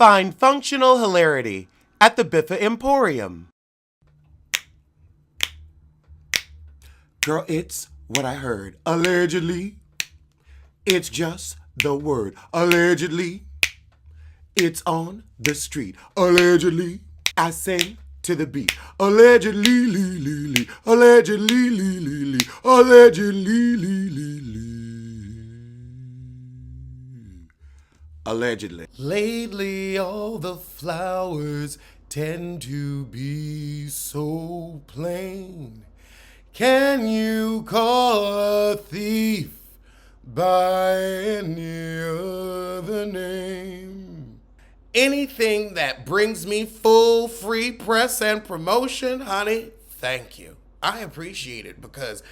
Find functional hilarity at the Biffa Emporium. Girl, it's what I heard. Allegedly, it's just the word. Allegedly, it's on the street. Allegedly, I sing to the beat. Allegedly, lee, lee, lee. Allegedly, lee, lee, lee. Allegedly, lee, lee, lee. Allegedly. Lately, all the flowers tend to be so plain. Can you call a thief by any other name? Anything that brings me full free press and promotion, honey, thank you. I appreciate it because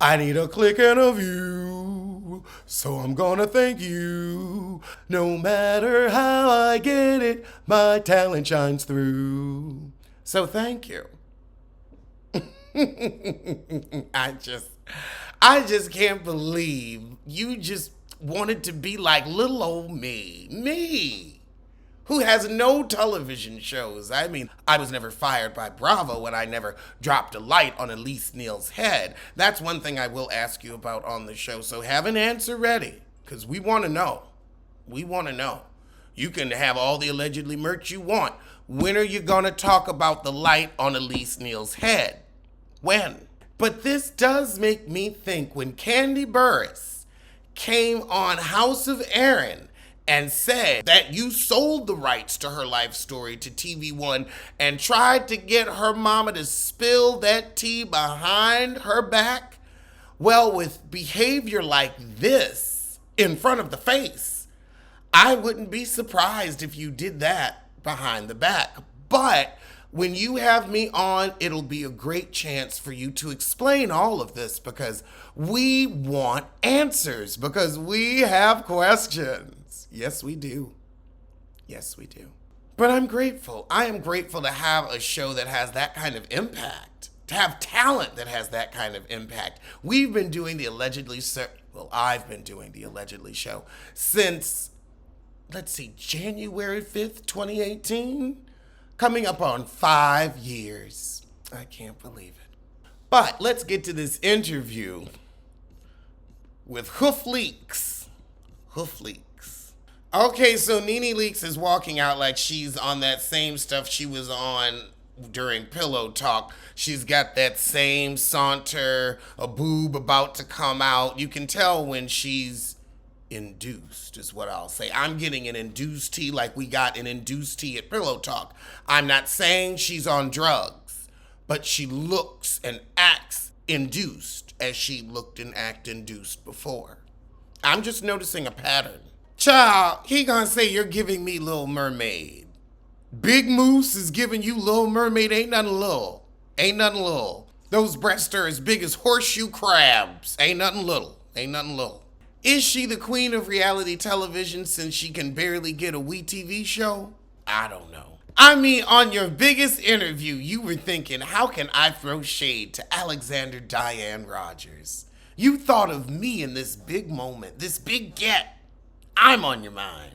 I need a click and a view. So I'm gonna thank you. No matter how I get it, my talent shines through. So thank you. I just can't believe you just wanted to be like little old me, who has no television shows. I mean, I was never fired by Bravo and I never dropped a light on Elise Neal's head. That's one thing I will ask you about on the show, so have an answer ready, because we want to know. We want to know. You can have all the allegedly merch you want. When are you going to talk about the light on Elise Neal's head? When? But this does make me think when Kandi Burruss came on House of Aaron and said that you sold the rights to her life story to TV One and tried to get her mama to spill that tea behind her back, well, with behavior like this in front of the face, I wouldn't be surprised if you did that behind the back. But when you have me on, it'll be a great chance for you to explain all of this because we want answers, because we have questions. Yes, we do. Yes, we do. But I'm grateful. I am grateful to have a show that has that kind of impact, to have talent that has that kind of impact. We've been doing the Allegedly, I've been doing the Allegedly show since, January 5th, 2018? Coming up on 5 years. I can't believe it. But let's get to this interview with Hoof Leaks. Hoof Leaks. Okay, so Nene Leakes is walking out like she's on that same stuff she was on during Pillow Talk. She's got that same saunter, a boob about to come out. You can tell when she's induced is what I'll say. I'm getting an induced tea like we got an induced tea at Pillow Talk. I'm not saying she's on drugs, but she looks and acts induced as she looked and acted induced before. I'm just noticing a pattern. Child, he gonna say you're giving me Little Mermaid. Big Moose is giving you Little Mermaid. Ain't nothing little. Ain't nothing little. Those breasts are as big as horseshoe crabs. Ain't nothing little. Ain't nothing little. Is she the queen of reality television since she can barely get a WeTV show? I don't know. I mean, on your biggest interview, you were thinking, how can I throw shade to Alexander Diane Rodgers? You thought of me in this big moment, this big get. I'm on your mind.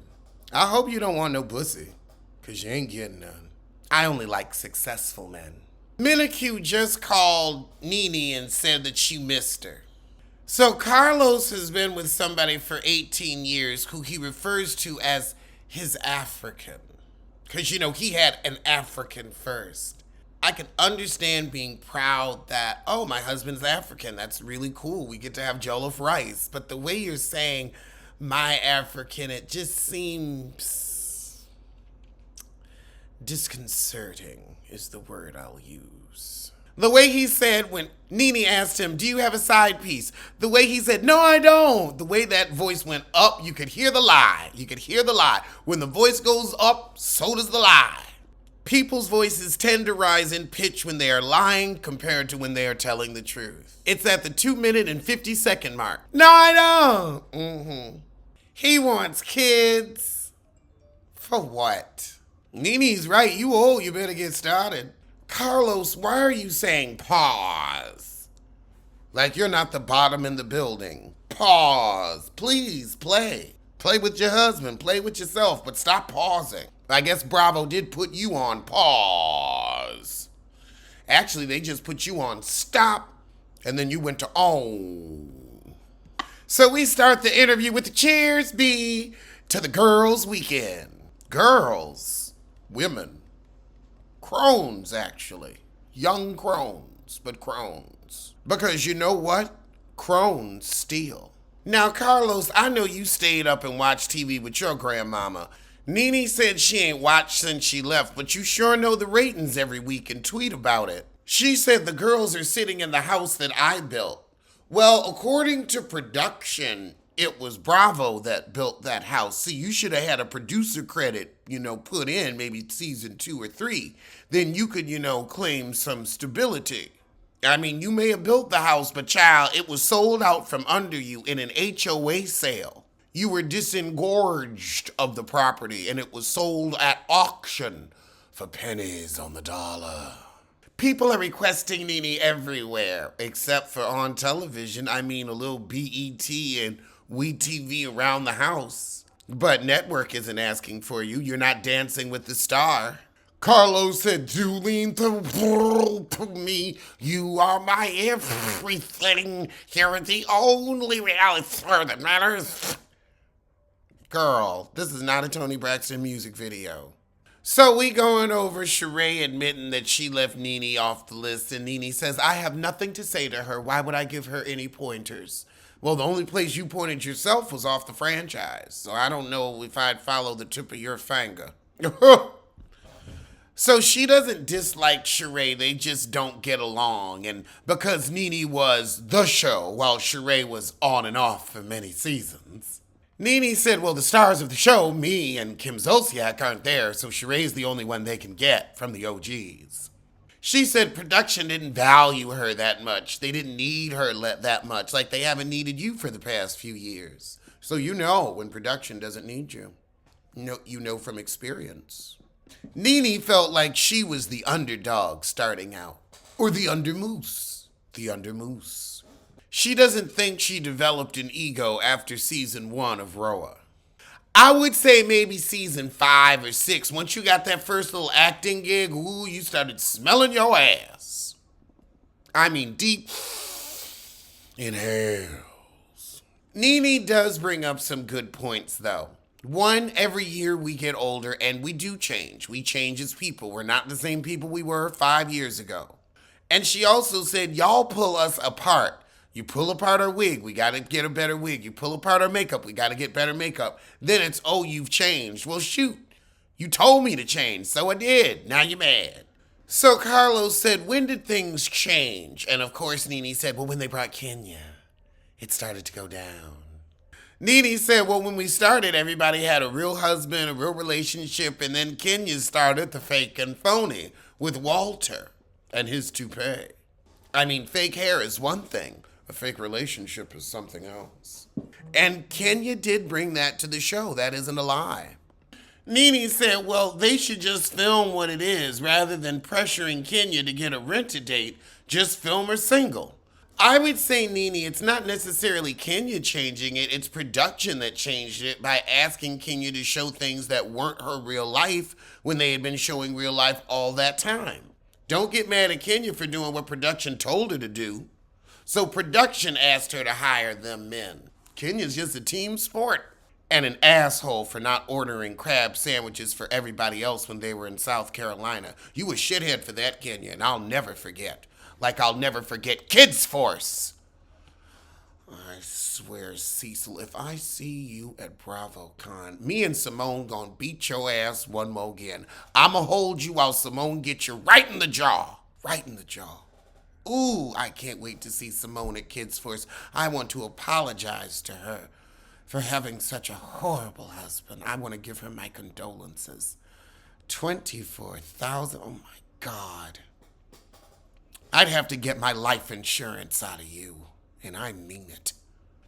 I hope you don't want no pussy, because you ain't getting none. I only like successful men. Minacue just called Nene and said that she missed her. So Carlos has been with somebody for 18 years who he refers to as his African. Because, he had an African first. I can understand being proud that, oh, my husband's African. That's really cool. We get to have jollof rice. But the way you're saying my African, it just seems disconcerting is the word I'll use. The way he said when Nene asked him, do you have a side piece? The way he said, no, I don't. The way that voice went up, you could hear the lie. You could hear the lie. When the voice goes up, so does the lie. People's voices tend to rise in pitch when they are lying compared to when they are telling the truth. It's at the 2-minute and 50-second mark. No, I don't. He wants kids. For what? Nene's right. You old, you better get started. Carlos, why are you saying pause? Like you're not the bottom in the building. Pause. Please play. Play with your husband. Play with yourself, but stop pausing. I guess Bravo did put you on pause. Actually, they just put you on stop, and then you went to on. So we start the interview with the cheers be to the girls' weekend. Girls, women, crones actually. Young crones, but crones. Because you know what? Crones steal. Now, Carlos, I know you stayed up and watched TV with your grandmama. Nene said she ain't watched since she left, but you sure know the ratings every week and tweet about it. She said the girls are sitting in the house that I built. Well, according to production, it was Bravo that built that house. See, you should have had a producer credit, put in maybe season 2 or 3. Then you could, claim some stability. I mean, you may have built the house, but child, it was sold out from under you in an HOA sale. You were disengorged of the property, and it was sold at auction for pennies on the dollar. People are requesting Nene everywhere, except for on television. I mean, a little BET and WeTV around the house. But network isn't asking for you. You're not dancing with the star. Carlos said, "Do lean the world to me. You are my everything. You're the only reality that matters." Girl, this is not a Toni Braxton music video. So we going over Sheree admitting that she left Nene off the list, and Nene says, "I have nothing to say to her. Why would I give her any pointers?" Well, the only place you pointed yourself was off the franchise, so I don't know if I'd follow the tip of your finger. So she doesn't dislike Sheree, they just don't get along. And because Nene was the show, while Sheree was on and off for many seasons. Nene said, well, the stars of the show, me and Kim Zolciak, aren't there, so Sheree's the only one they can get from the OGs. She said production didn't value her that much. They didn't need her that much, like they haven't needed you for the past few years. So you know when production doesn't need you. You know from experience. Nene felt like she was the underdog starting out. Or the undermoose. The undermoose. She doesn't think she developed an ego after season 1 of Roa. I would say maybe season 5 or 6. Once you got that first little acting gig, ooh, you started smelling your ass. I mean, deep inhales. Nene does bring up some good points, though. One, every year we get older and we do change. We change as people. We're not the same people we were 5 years ago. And she also said, y'all pull us apart. You pull apart our wig, we got to get a better wig. You pull apart our makeup, we got to get better makeup. Then it's, oh, you've changed. Well, shoot, you told me to change, so I did. Now you're mad. So Carlos said, when did things change? And of course, Nene said, well, when they brought Kenya, it started to go down. Nene said, well, when we started, everybody had a real husband, a real relationship, and then Kenya started the fake and phony with Walter and his toupee. I mean, fake hair is one thing. A fake relationship is something else. And Kenya did bring that to the show. That isn't a lie. Nene said, well, they should just film what it is rather than pressuring Kenya to get a rent-a-date. Just film her single. I would say, Nene, it's not necessarily Kenya changing it. It's production that changed it by asking Kenya to show things that weren't her real life when they had been showing real life all that time. Don't get mad at Kenya for doing what production told her to do. So production asked her to hire them men. Kenya's just a team sport. And an asshole for not ordering crab sandwiches for everybody else when they were in South Carolina. You a shithead for that, Kenya, and I'll never forget. Like I'll never forget Kids Force. I swear, Cecil, if I see you at BravoCon, me and Simone gonna beat your ass one more again. I'ma hold you while Simone gets you right in the jaw. Right in the jaw. Ooh, I can't wait to see Simone at Kids Force. I want to apologize to her for having such a horrible husband. I want to give her my condolences. 24,000, oh my God. I'd have to get my life insurance out of you, and I mean it.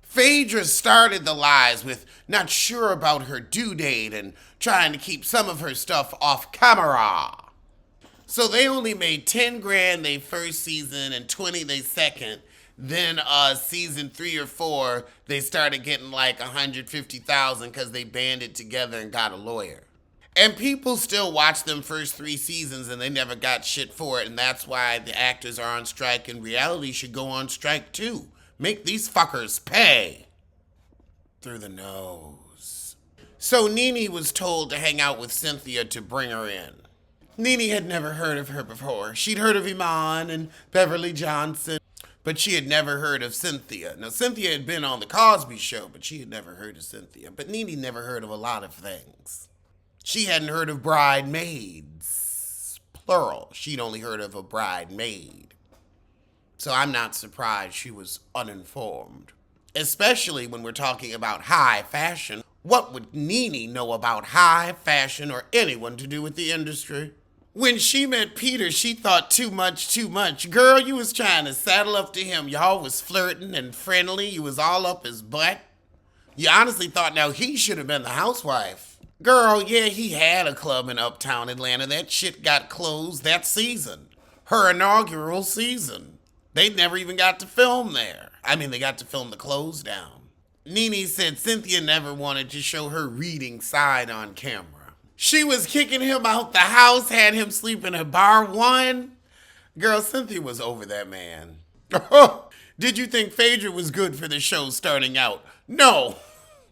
Phaedra started the lies with not sure about her due date and trying to keep some of her stuff off camera. So they only made 10 grand their first season and 20 their second. Then season 3 or 4, they started getting like 150,000 because they banded together and got a lawyer. And people still watch them first 3 seasons and they never got shit for it. And that's why the actors are on strike and reality should go on strike too. Make these fuckers pay. Through the nose. So Nene was told to hang out with Cynthia to bring her in. Nene had never heard of her before. She'd heard of Iman and Beverly Johnson, but she had never heard of Cynthia. Now, Cynthia had been on The Cosby Show, but she had never heard of Cynthia. But Nene never heard of a lot of things. She hadn't heard of bridemaids, plural. She'd only heard of a bridemaid. So I'm not surprised she was uninformed. Especially when we're talking about high fashion. What would Nene know about high fashion or anyone to do with the industry? When she met Peter, she thought too much. Girl, you was trying to saddle up to him. Y'all was flirting and friendly. You was all up his butt. You honestly thought now he should have been the housewife. Girl, yeah, he had a club in uptown Atlanta. That shit got closed that season. Her inaugural season. They never even got to film there. I mean, they got to film the close down. Nene said Cynthia never wanted to show her reading side on camera. She was kicking him out the house, had him sleeping at bar 1. Girl, Cynthia was over that man. Did you think Phaedra was good for the show starting out? No.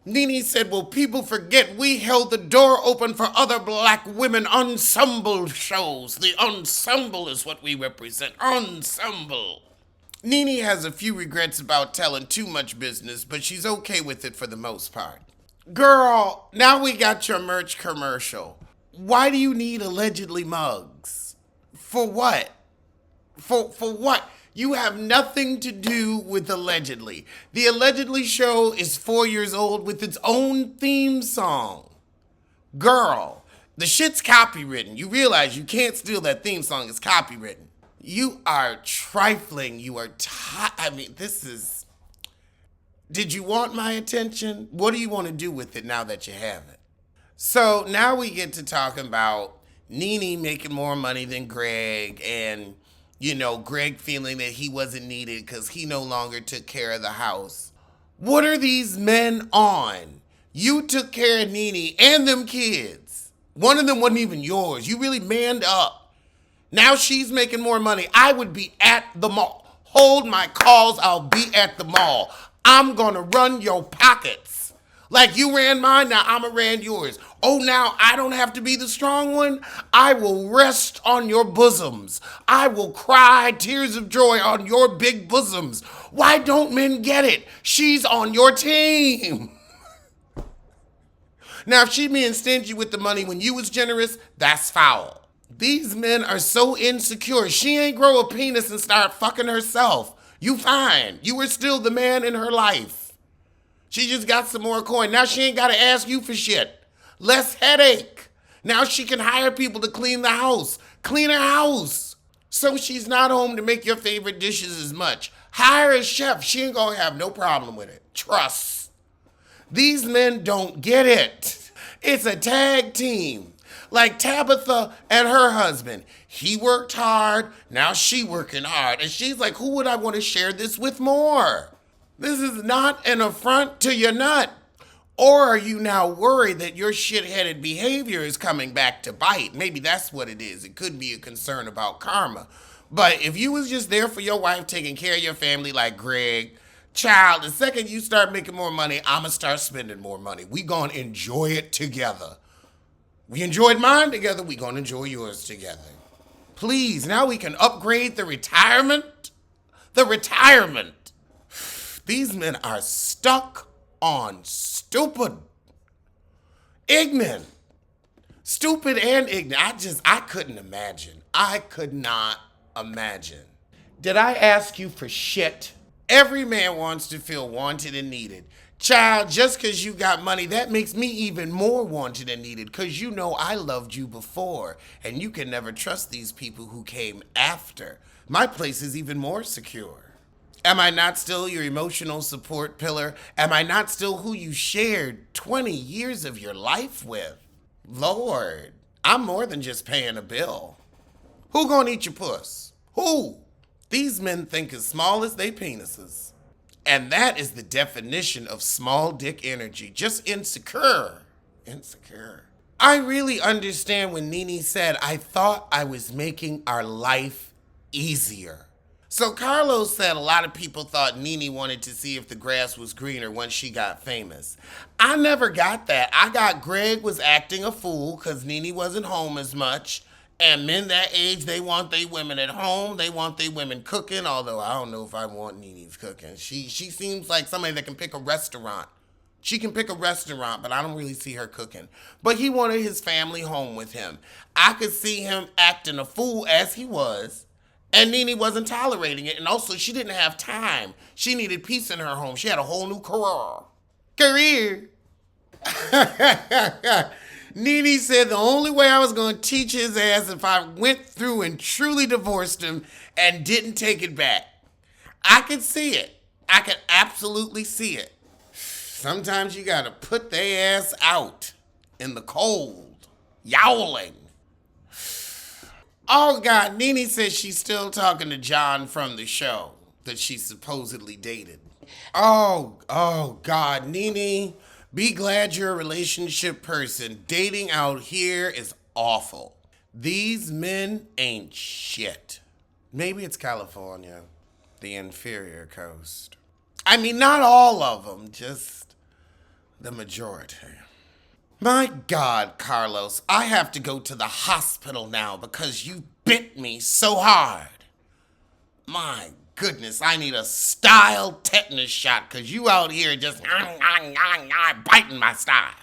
Nene said, well, people forget we held the door open for other black women ensemble shows. The ensemble is what we represent. Ensemble. Nene has a few regrets about telling too much business, but she's okay with it for the most part. Girl, now we got your merch commercial. Why do you need allegedly mugs? For what? For what? You have nothing to do with allegedly. The Allegedly show is 4 years old with its own theme song. Girl, the shit's copywritten. You realize you can't steal that theme song. It's copywritten. You are trifling. You are this is... Did you want my attention? What do you want to do with it now that you have it? So now we get to talking about Nene making more money than Greg and, Greg feeling that he wasn't needed because he no longer took care of the house. What are these men on? You took care of Nene and them kids. One of them wasn't even yours. You really manned up. Now she's making more money. I would be at the mall. Hold my calls. I'll be at the mall. I'm going to run your pockets. Like you ran mine, now I'm going to run yours. Oh, now I don't have to be the strong one. I will rest on your bosoms. I will cry tears of joy on your big bosoms. Why don't men get it? She's on your team. Now, if she being stingy with the money when you was generous, that's foul. These men are so insecure. She ain't grow a penis and start fucking herself. You fine. You were still the man in her life. She just got some more coin. Now she ain't got to ask you for shit. Less headache. Now she can hire people to clean the house. Clean her house. So she's not home to make your favorite dishes as much. Hire a chef. She ain't gonna have no problem with it. Trust. These men don't get it. It's a tag team. Like Tabitha and her husband. He worked hard, now she working hard. And she's like, who would I want to share this with more? This is not an affront to your nut. Or are you now worried that your shit-headed behavior is coming back to bite? Maybe that's what it is. It could be a concern about karma. But if you was just there for your wife, taking care of your family like Greg, child, the second you start making more money, I'ma start spending more money. We gonna enjoy it together. We enjoyed mine together, we gonna enjoy yours together. Please, now we can upgrade the retirement. The retirement. These men are stuck on stupid. Ignorant. Stupid and ignorant. I couldn't imagine. I could not imagine. Did I ask you for shit? Every man wants to feel wanted and needed. Child, just because you got money, that makes me even more wanted and needed because you know I loved you before and you can never trust these people who came after. My place is even more secure. Am I not still your emotional support pillar? Am I not still who you shared 20 years of your life with? Lord, I'm more than just paying a bill. Who gonna eat your puss? Who? These men think as small as they penises. And that is the definition of small dick energy. Just insecure. Insecure. I really understand when Nene said, I thought I was making our life easier. So Carlos said a lot of people thought Nene wanted to see if the grass was greener once she got famous. I never got that. I got Greg was acting a fool because Nene wasn't home as much. And men that age, they want their women at home. They want their women cooking, although I don't know if I want Nene's cooking. She seems like somebody that can pick a restaurant. She can pick a restaurant, but I don't really see her cooking. But he wanted his family home with him. I could see him acting a fool as he was, and Nene wasn't tolerating it. And also, she didn't have time. She needed peace in her home. She had a whole new career. Nene said the only way I was going to teach his ass if I went through and truly divorced him and didn't take it back. I could see it. I could absolutely see it. Sometimes you gotta put their ass out in the cold, yowling. Oh God, Nene says she's still talking to John from the show that she supposedly dated. Oh God, Nene, be glad you're a relationship person. Dating out here is awful. These men ain't shit. Maybe it's California, the inferior coast. I mean, not all of them, just the majority. My God, Carlos, I have to go to the hospital now because you bit me so hard. My goodness, I need a style tetanus shot because you out here just biting my style.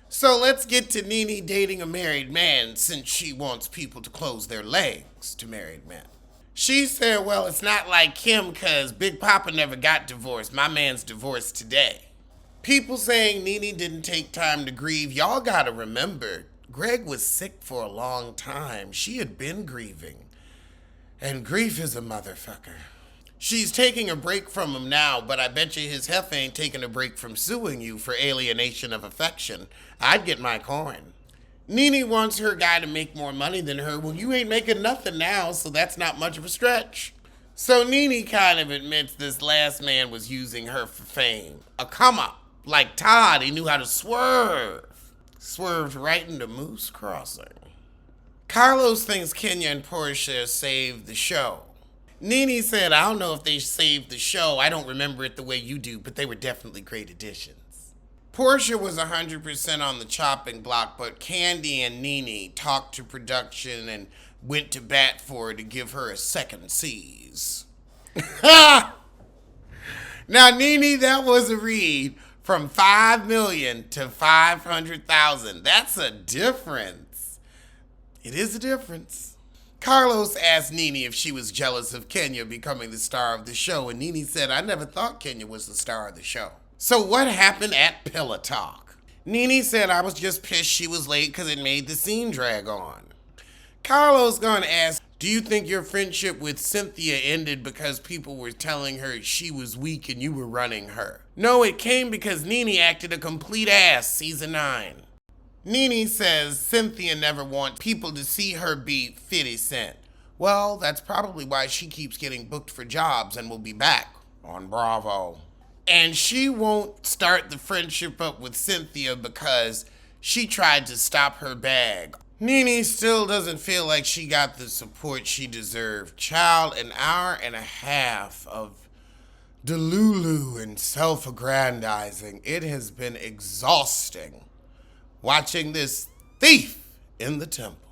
So let's get to Nene dating a married man since she wants people to close their legs to married men. She said, well, it's not like him because Big Papa never got divorced. My man's divorced today. People saying Nene didn't take time to grieve. Y'all gotta remember, Greg was sick for a long time. She had been grieving. And grief is a motherfucker. She's taking a break from him now, but I bet you his heifer ain't taking a break from suing you for alienation of affection. I'd get my coin. Nene wants her guy to make more money than her. Well, you ain't making nothing now, so that's not much of a stretch. So Nene kind of admits this last man was using her for fame. A come up. Like Todd, he knew how to swerve. Swerved right into Moose Crossing. Carlos thinks Kenya and Portia saved the show. Nene said, I don't know if they saved the show. I don't remember it the way you do, but they were definitely great additions. Portia was 100% on the chopping block, but Candy and Nene talked to production and went to bat for her to give her a second seas. Now, Nene, that was a read. From 5 million to 500,000. That's a difference. It is a difference. Carlos asked Nene if she was jealous of Kenya becoming the star of the show, and Nene said, I never thought Kenya was the star of the show. So what happened at Pillow Talk? Nene said, I was just pissed she was late because it made the scene drag on. Carlos gonna ask, do you think your friendship with Cynthia ended because people were telling her she was weak and you were running her? No, it came because Nene acted a complete ass, season 9. Nene says Cynthia never wants people to see her be 50 Cent. Well, that's probably why she keeps getting booked for jobs and will be back on Bravo. And she won't start the friendship up with Cynthia because she tried to stop her bag. Nene still doesn't feel like she got the support she deserved. Child, an hour and a half of delulu and self-aggrandizing. It has been exhausting watching this thief in the temple.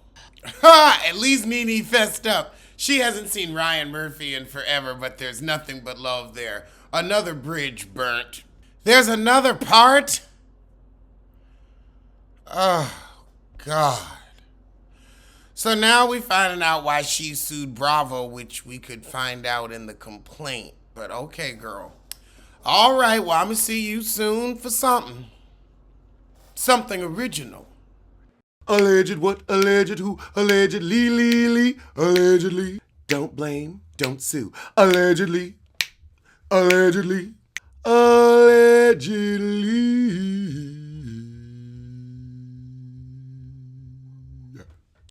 At least Nene fessed up. She hasn't seen Ryan Murphy in forever, but there's nothing but love there. Another bridge burnt. There's another part? Oh, God. So now we're finding out why she sued Bravo, which we could find out in the complaint. But okay, girl. All right, well, I'm going to see you soon for something. Something original. Alleged what? Alleged who? Allegedly, allegedly. Don't blame, don't sue. Allegedly, allegedly, allegedly.